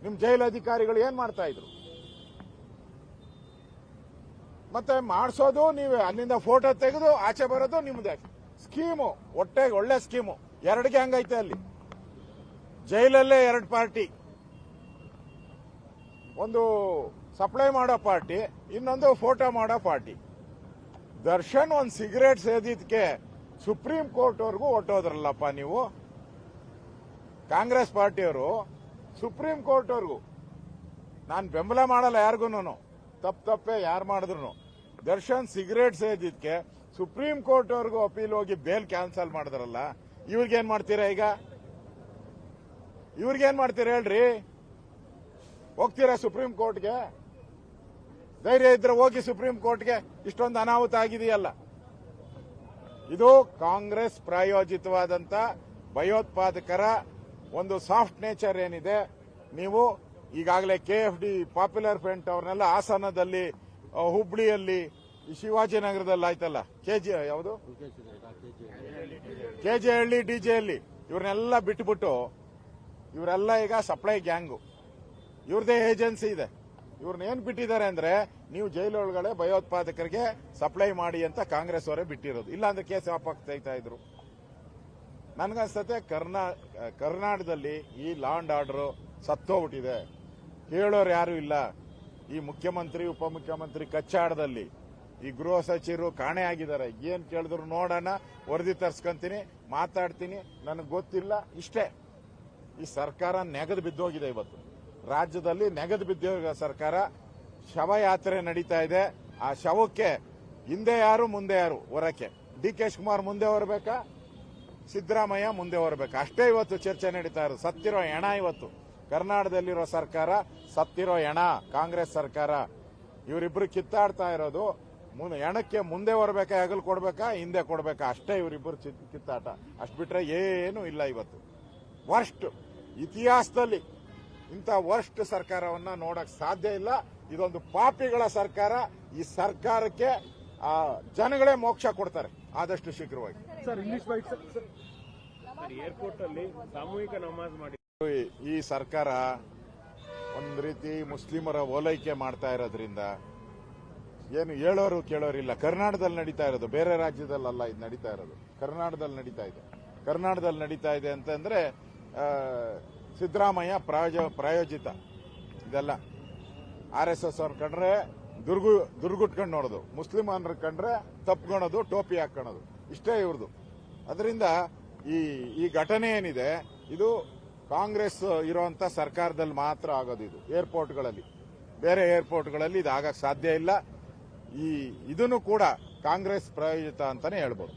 ನಿಮ್ ಜೈಲು ಅಧಿಕಾರಿಗಳು ಏನ್ ಮಾಡ್ತಾ ಇದ್ರು? ಮತ್ತೆ ಮಾಡಿಸೋದು ನೀವೇ, ಅಲ್ಲಿಂದ ಫೋಟೋ ತೆಗೆದು ಆಚೆ ಬರೋದು ನಿಮ್ದೇ ಸ್ಕೀಮು. ಹೊಟ್ಟೆಗೆ ಒಳ್ಳೆ ಸ್ಕೀಮು. 2 ಗ್ಯಾಂಗ್ ಐತೆ ಅಲ್ಲಿ, ಜೈಲಲ್ಲೇ 2 ಪಾರ್ಟಿ. ಒಂದು ಸಪ್ಲೈ ಮಾಡೋ ಪಾರ್ಟಿ, ಇನ್ನೊಂದು ಫೋಟೋ ಮಾಡೋ ಪಾರ್ಟಿ. ದರ್ಶನ್ ಒಂದು ಸಿಗರೇಟ್ ಸೇದಿದ್ಕೆ ಸುಪ್ರೀಂ ಕೋರ್ಟ್ ವರೆಗೂ ಹೊಟ್ಟೋದ್ರಲ್ಲಪ್ಪ ನೀವು. ಕಾಂಗ್ರೆಸ್ ಪಾರ್ಟಿಯವರು ಸುಪ್ರೀಂ ಕೋರ್ಟ್ ವರೆಗೂ. ನಾನು ಬೆಂಬಲ ಮಾಡಲ್ಲ ಯಾರಿಗೂ, ತಪ್ಪೇ ಯಾರು ಮಾಡಿದ್ರು. ದರ್ಶನ್ ಸಿಗರೇಟ್ ಸೇದಿದ್ಕೆ ಸುಪ್ರೀಂ ಕೋರ್ಟ್ ವರೆಗೂ ಅಪೀಲ್ ಹೋಗಿ ಬೇಲ್ ಕ್ಯಾನ್ಸಲ್ ಮಾಡಿದ್ರಲ್ಲ, ಇವ್ರಿಗೇನ್ ಮಾಡ್ತೀರಾ ಈಗ? ಇವ್ರಿಗೇನ್ ಮಾಡ್ತೀರಾ ಹೇಳ್ರಿ? ಹೋಗ್ತೀರಾ ಸುಪ್ರೀಂ ಕೋರ್ಟ್ಗೆ? ಧೈರ್ಯ ಇದ್ರೆ ಹೋಗಿ ಸುಪ್ರೀಂ ಕೋರ್ಟ್ಗೆ. ಇಷ್ಟೊಂದು ಅನಾಹುತ ಆಗಿದೆಯಲ್ಲ. ಇದು ಕಾಂಗ್ರೆಸ್ ಪ್ರಾಯೋಜಿತವಾದಂತ ಭಯೋತ್ಪಾದಕರ ಒಂದು ಸಾಫ್ಟ್ ನೇಚರ್ ಏನಿದೆ. ನೀವು ಈಗಾಗಲೇ KFD ಪಾಪ್ಯುಲರ್ ಫ್ರಂಟ್ ಅವ್ರನ್ನೆಲ್ಲ ಹಾಸನದಲ್ಲಿ, ಹುಬ್ಳಿಯಲ್ಲಿ, ಶಿವಾಜಿನಗರದಲ್ಲಿ ಆಯ್ತಲ್ಲ, ಯಾವುದು KJ ಹಳ್ಳಿ, DJ ಹಳ್ಳಿ, ಇವ್ರನ್ನೆಲ್ಲ ಬಿಟ್ಬಿಟ್ಟು ಇವರೆಲ್ಲ ಈಗ ಸಪ್ಲೈ ಗ್ಯಾಂಗು. ಇವ್ರದೇ ಏಜೆನ್ಸಿ ಇದೆ. ಇವ್ರನ್ನ ಏನ್ ಬಿಟ್ಟಿದ್ದಾರೆ ಅಂದ್ರೆ, ನೀವು ಜೈಲೊಳಗಡೆ ಭಯೋತ್ಪಾದಕರಿಗೆ ಸಪ್ಲೈ ಮಾಡಿ ಅಂತ ಕಾಂಗ್ರೆಸ್ ಅವರೇ ಬಿಟ್ಟಿರೋದು. ಇಲ್ಲಾಂದ್ರೆ ಕೇಸ್ ವಾಪಸ್ ತೆಗಿತಾ ಇದ್ರು. ನನ್ಗನ್ಸತ್ತೆ ಕರ್ನಾಟಕದಲ್ಲಿ ಈ ಲಾ ಅಂಡ್ ಆರ್ಡರ್ ಸತ್ತೋಗ್ಬಿಟ್ಟಿದೆ. ಹೇಳೋರು ಯಾರು ಇಲ್ಲ. ಈ ಮುಖ್ಯಮಂತ್ರಿ, ಉಪಮುಖ್ಯಮಂತ್ರಿ ಕಚ್ಚಾಡದಲ್ಲಿ ಈ ಗೃಹ ಸಚಿವರು ಕಾಣೆ ಆಗಿದ್ದಾರೆ. ಏನ್ ಕೇಳಿದ್ರು ನೋಡೋಣ, ವರದಿ ತರ್ಸ್ಕೊಂತೀನಿ, ಮಾತಾಡ್ತೀನಿ, ನನಗೆ ಗೊತ್ತಿಲ್ಲ, ಇಷ್ಟೇ. ಈ ಸರ್ಕಾರ ನೆಗೆದು ಬಿದ್ದೋಗಿದೆ. ಇವತ್ತು ರಾಜ್ಯದಲ್ಲಿ ನೆಗೆದು ಬಿದ್ದೋಗ ಸರ್ಕಾರ. ಶವಯಾತ್ರೆ ನಡೀತಾ ಇದೆ. ಆ ಶವಕ್ಕೆ ಹಿಂದೆ ಯಾರು ಮುಂದೆ ಯಾರು ಹೊರಕ್ಕೆ? DK ಶಿವಕುಮಾರ್ ಮುಂದೆ ಹೊರಬೇಕಾ, ಸಿದ್ದರಾಮಯ್ಯ ಮುಂದೆ ಹೊರಬೇಕಾ? ಅಷ್ಟೇ ಇವತ್ತು ಚರ್ಚೆ ನಡೀತಾ ಇರೋದು. ಸತ್ತಿರೋ ಹೆಣ ಇವತ್ತು ಕರ್ನಾಟಕದಲ್ಲಿರೋ ಸರ್ಕಾರ, ಸತ್ತಿರೋ ಹೆಣ ಕಾಂಗ್ರೆಸ್ ಸರ್ಕಾರ. ಇವರಿಬ್ರು ಕಿತ್ತಾಡ್ತಾ ಇರೋದು. ಹೆಣಕ್ಕೆ ಮುಂದೆ ಹೊರಬೇಕಾ, ಹೆಗಲು ಕೊಡ್ಬೇಕಾ, ಹಿಂದೆ ಕೊಡ್ಬೇಕಾ? ಅಷ್ಟೇ ಇವರಿಬ್ಬರು ಕಿತ್ತಾಟ. ಅಷ್ಟು ಬಿಟ್ರೆ ಏನೂ ಇಲ್ಲ. ಇವತ್ತು ವರ್ಸ್ಟ್, ಇತಿಹಾಸದಲ್ಲಿ ಇಂಥ ವರ್ಸ್ಟ್ ಸರ್ಕಾರವನ್ನ ನೋಡಕ್ ಸಾಧ್ಯ ಇಲ್ಲ. ಇದೊಂದು ಪಾಪಿಗಳ ಸರ್ಕಾರ. ಈ ಸರ್ಕಾರಕ್ಕೆ ಜನಗಳೇ ಮೋಕ್ಷ ಕೊಡ್ತಾರೆ ಆದಷ್ಟು ಶೀಘ್ರವಾಗಿ. ಏರ್ಪೋರ್ಟ್ ಅಲ್ಲಿ ಸಾಮೂಹಿಕ ನಮಾಜ್ ಮಾಡಿ ಈ ಸರ್ಕಾರ ಒಂದ್ ರೀತಿ ಮುಸ್ಲಿಮರ ಓಲೈಕೆ ಮಾಡ್ತಾ ಇರೋದ್ರಿಂದ ಏನು ಹೇಳೋರು ಕೇಳೋರಿಲ್ಲ. ಕರ್ನಾಟಕದಲ್ಲಿ ನಡೀತಾ ಇರೋದು, ಬೇರೆ ರಾಜ್ಯದಲ್ಲ ಇದು ನಡೀತಾ ಇರೋದು. ಕರ್ನಾಟಕದಲ್ಲಿ ನಡೀತಾ ಇದೆ. ಕರ್ನಾಟಕದಲ್ಲಿ ನಡೀತಾ ಇದೆ ಅಂತಂದ್ರೆ ಸಿದ್ದರಾಮಯ್ಯ ಪ್ರಾಯೋಜಿತ ಇದೆಲ್ಲ. RSS ಅವ್ರ ಕಂಡ್ರೆ ದುರ್ಗುಟ್ಕೊಂಡು ನೋಡೋದು, ಮುಸ್ಲಿಮರ ಕಂಡ್ರೆ ತಪ್ಕೊಳೋದು, ಟೋಪಿ ಹಾಕೊಳ್ಳೋದು, ಇಷ್ಟೇ ಇವ್ರದು. ಅದರಿಂದ ಈ ಘಟನೆ ಏನಿದೆ ಇದು ಕಾಂಗ್ರೆಸ್ ಇರುವಂತ ಸರ್ಕಾರದಲ್ಲಿ ಮಾತ್ರ ಆಗೋದು. ಇದು ಏರ್ಪೋರ್ಟ್ಗಳಲ್ಲಿ, ಬೇರೆ ಏರ್ಪೋರ್ಟ್ಗಳಲ್ಲಿ ಇದು ಆಗಕ್ಕೆ ಸಾಧ್ಯ ಇಲ್ಲ. ಇದನ್ನು ಕೂಡ ಕಾಂಗ್ರೆಸ್ ಪ್ರಾಯೋಜಿತ ಅಂತಾನೆ ಹೇಳ್ಬೋದು.